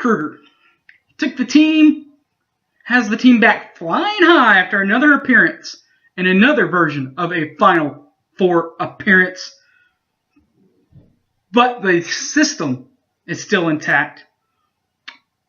Kruger took the team, has the team back flying high after another appearance and another version of a Final Four appearance. But the system is still intact.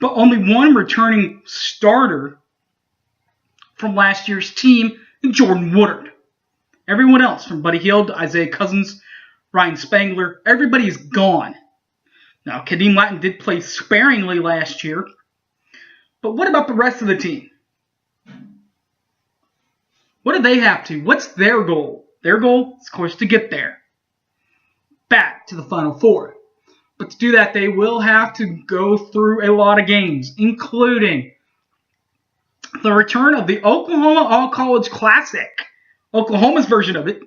But only one returning starter from last year's team, Jordan Woodard. Everyone else, from Buddy Hield to Isaiah Cousins, Ryan Spangler, everybody's gone. Now, Kadeem Latin did play sparingly last year. But what about the rest of the team? What do they have to? What's their goal? Their goal is, of course, to get there. Back to the Final Four. But to do that, they will have to go through a lot of games, including the return of the Oklahoma All-College Classic, Oklahoma's version of it,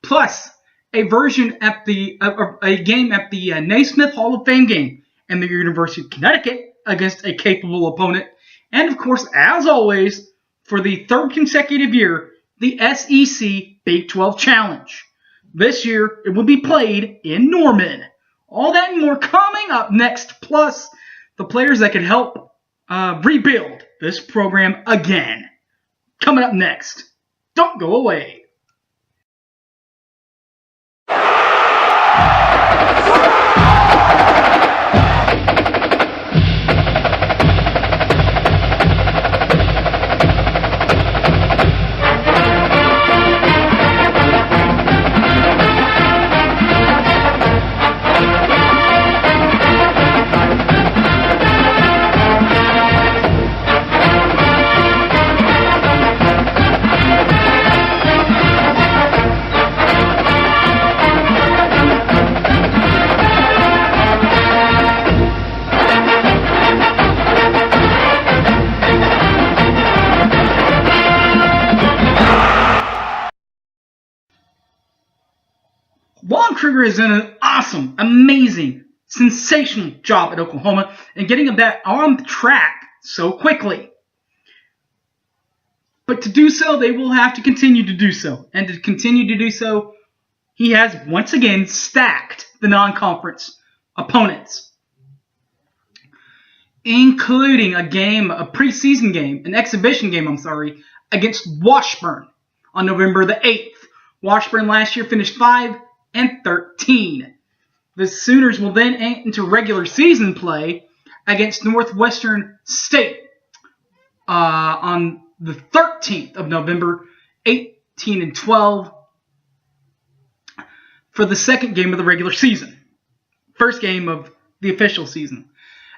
plus a version at a game at the Naismith Hall of Fame game and the University of Connecticut against a capable opponent, and of course, as always, for the third consecutive year, the SEC Big 12 Challenge. This year, it will be played in Norman. All that and more coming up next, plus the players that can help rebuild this program again. Coming up next. Don't go away. Kruger has done an awesome, amazing, sensational job at Oklahoma and getting them back on track so quickly. But to do so, they will have to continue to do so. And to continue to do so, he has once again stacked the non-conference opponents, including a preseason game, an exhibition game, against Washburn on November the 8th. Washburn last year finished 5-13. The Sooners will then enter regular season play against Northwestern State on the 13th of November, 18-12, for the second game of the regular season. First game of the official season.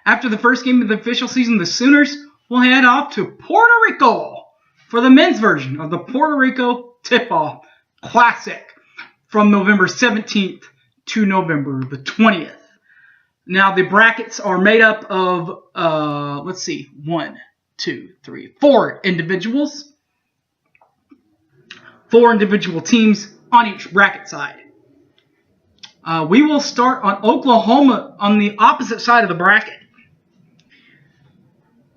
After the first game of the official season, the Sooners will head off to Puerto Rico for the men's version of the Puerto Rico Tip-Off Classic from November 17th to November the 20th. Now, the brackets are made up of, 4 individuals. 4 individual teams on each bracket side. We will start on Oklahoma on the opposite side of the bracket.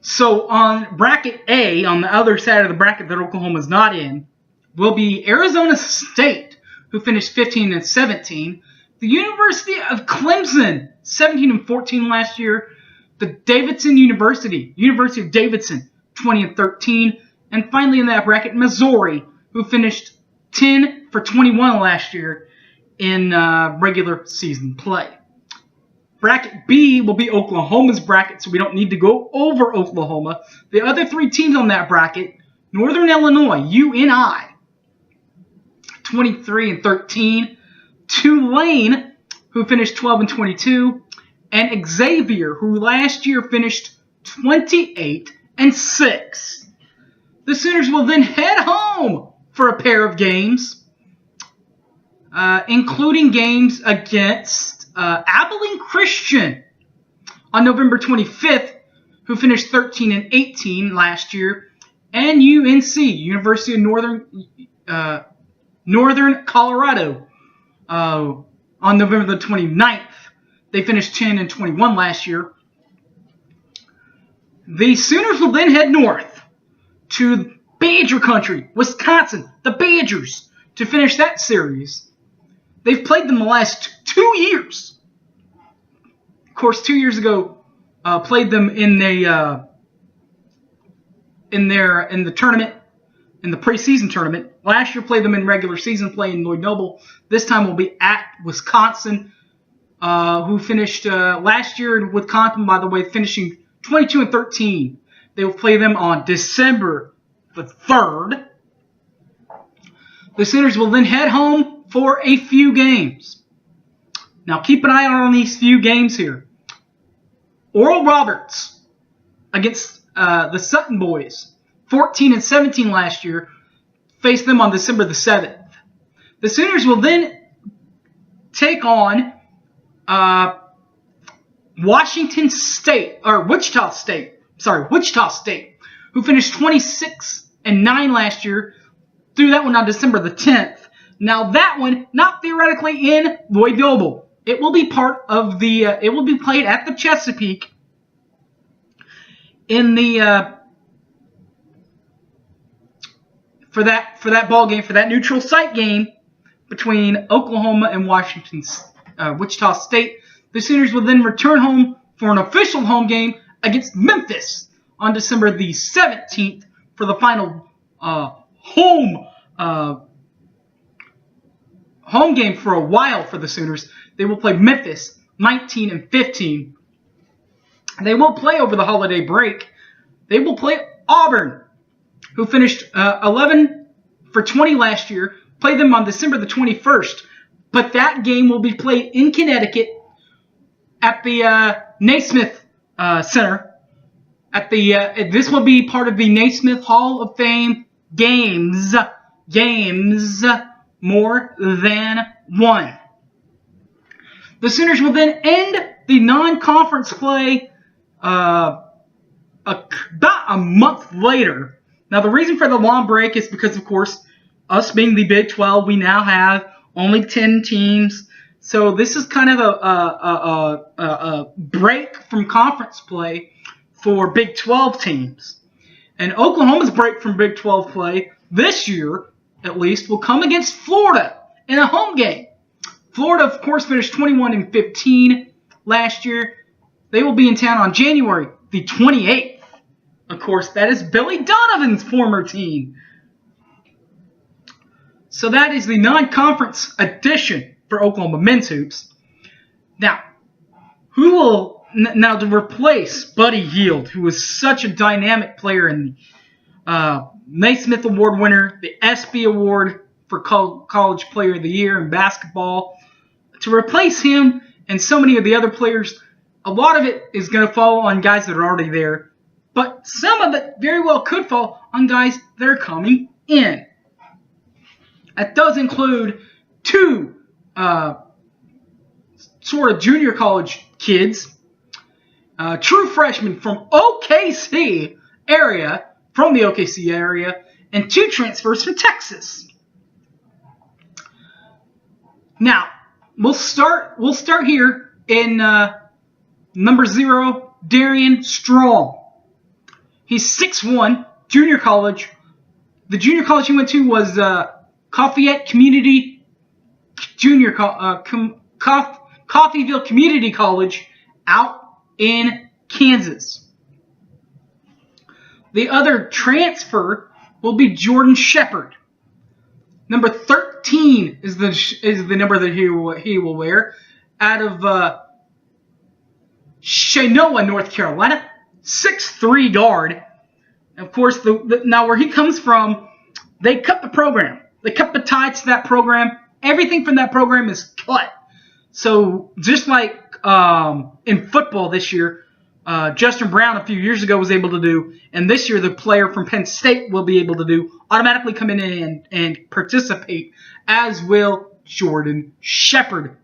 So on bracket A, on the other side of the bracket that Oklahoma's not in, will be Arizona State, who finished 15-17. The University of Clemson, 17-14 last year. The Davidson University of Davidson, 20-13. And finally in that bracket, Missouri, who finished 10-21 last year in regular season play. Bracket B will be Oklahoma's bracket, so we don't need to go over Oklahoma. The other 3 teams on that bracket, Northern Illinois, UNI, 23-13. Tulane, who finished 12-22. And Xavier, who last year finished 28-6. The Sooners will then head home for a pair of games, including games against Abilene Christian on November 25th, who finished 13-18 last year, and UNC, University of Northern Colorado, on November the 29th. They finished 10-21 last year. The Sooners will then head north to Badger Country, Wisconsin, the Badgers, to finish that series. They've played them the last 2 years. Of course, 2 years ago, played them in the tournament, in the preseason tournament. Last year played them in regular season play in Lloyd Noble. This time will be at Wisconsin, who finished last year in Wisconsin, by the way, finishing 22-13. They will play them on December the 3rd. The Sooners will then head home for a few games. Now keep an eye out on these few games here. Oral Roberts against the Sutton boys, 14-17 last year, faced them on December the 7th. The Sooners will then take on Wichita State, who finished 26-9 last year. Threw that one on December the 10th. Now that one, not theoretically in Lloyd Noble. It will be part of the. It will be played at the Chesapeake in the for that ball game, for that neutral site game between Oklahoma and Wichita State. The Sooners will then return home for an official home game against Memphis on December the 17th for the final home game for a while for the Sooners. They will play Memphis 19-15. They will play over the holiday break. They will play Auburn, who finished 11 for 20 last year. Play them on December the 21st. But that game will be played in Connecticut at the Naismith Center. This will be part of the Naismith Hall of Fame games more than one. The Sooners will then end the non-conference play about a month later. Now, the reason for the long break is because, of course, us being the Big 12, we now have only 10 teams. So this is kind of a break from conference play for Big 12 teams. And Oklahoma's break from Big 12 play this year, at least, will come against Florida in a home game. Florida, of course, finished 21-15 last year. They will be in town on January the 28th. Of course, that is Billy Donovan's former team. So that is the non-conference edition for Oklahoma men's hoops. Now, who will to replace Buddy Hield, who was such a dynamic player in the Naismith Award winner, the ESPY Award for College Player of the Year in basketball. To replace him and so many of the other players, a lot of it is going to fall on guys that are already there. But some of it very well could fall on guys that are coming in. That does include two sort of junior college kids, true freshmen from OKC area, and two transfers from Texas. Now, we'll start here in number 0, Darian Strong. He's 6'1", junior college. The junior college he went to was Coffeyville Community College out in Kansas. The other transfer will be Jordan Shepard. Number 13 is the number that he will wear out of Chenoa, North Carolina. 6'3" guard. Of course, now where he comes from, they cut the program. They cut the ties to that program. Everything from that program is cut. So just like in football this year, Justin Brown a few years ago was able to do, and this year the player from Penn State will be able to do, automatically come in and participate, as will Jordan Shepard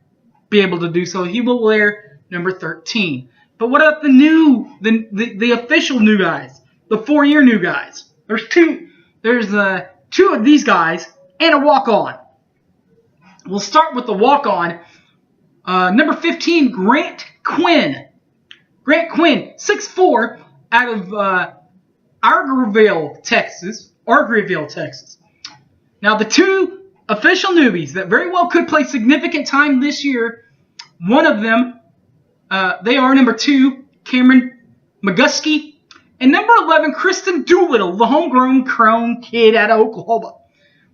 be able to do so. He will wear number 13. But what about the official new guys, the 4-year new guys? There's two of these guys and a walk-on. We'll start with the walk-on. Number 15, Grant Quinn. Grant Quinn, 6'4", out of Argueville, Texas. Now, the two official newbies that very well could play significant time this year, one of them, they are number 2, Cameron McGusky. And number 11, Kristen Doolittle, the homegrown Crone kid out of Oklahoma.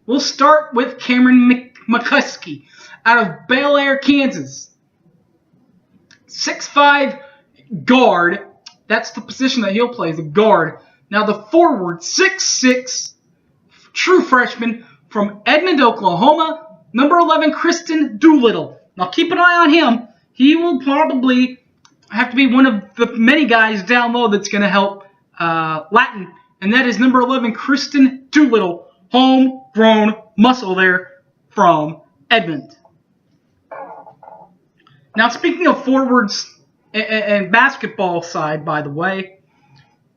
We'll start with Cameron McGusky out of Bel Air, Kansas. 6'5" guard. That's the position that he'll play, the guard. Now the forward, 6'6", true freshman from Edmond, Oklahoma. Number 11, Kristen Doolittle. Now keep an eye on him. He will probably have to be one of the many guys down low that's going to help Latin. And that is number 11, Kristen Doolittle. Homegrown muscle there from Edmond. Now, speaking of forwards and basketball side, by the way,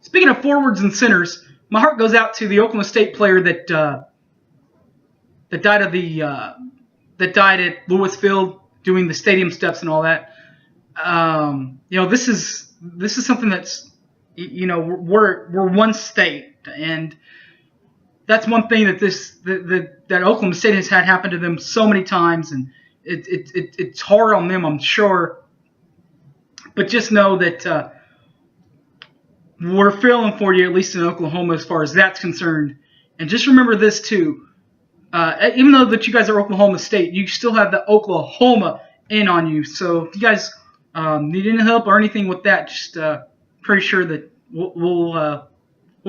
speaking of forwards and centers, my heart goes out to the Oklahoma State player that died at Lewis Field doing the stadium steps and all that. This is something that's, we're one state, and that's one thing that Oklahoma State has had happen to them so many times, and it's hard on them, I'm sure. But just know that we're feeling for you, at least in Oklahoma, as far as that's concerned. And just remember this too: even though that you guys are Oklahoma State, you still have the Oklahoma in on you. So if you guys need any help or anything with that, just pretty sure that we'll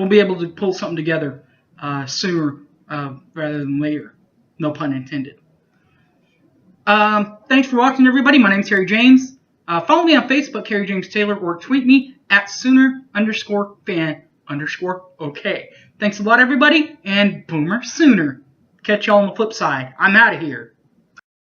be able to pull something together sooner rather than later. No pun intended. Thanks for watching, everybody. My name's Harry James. Follow me on Facebook, Harry James Taylor, or tweet me at Sooner_fan_OK. Thanks a lot, everybody, and Boomer Sooner. Catch y'all on the flip side. I'm out of here.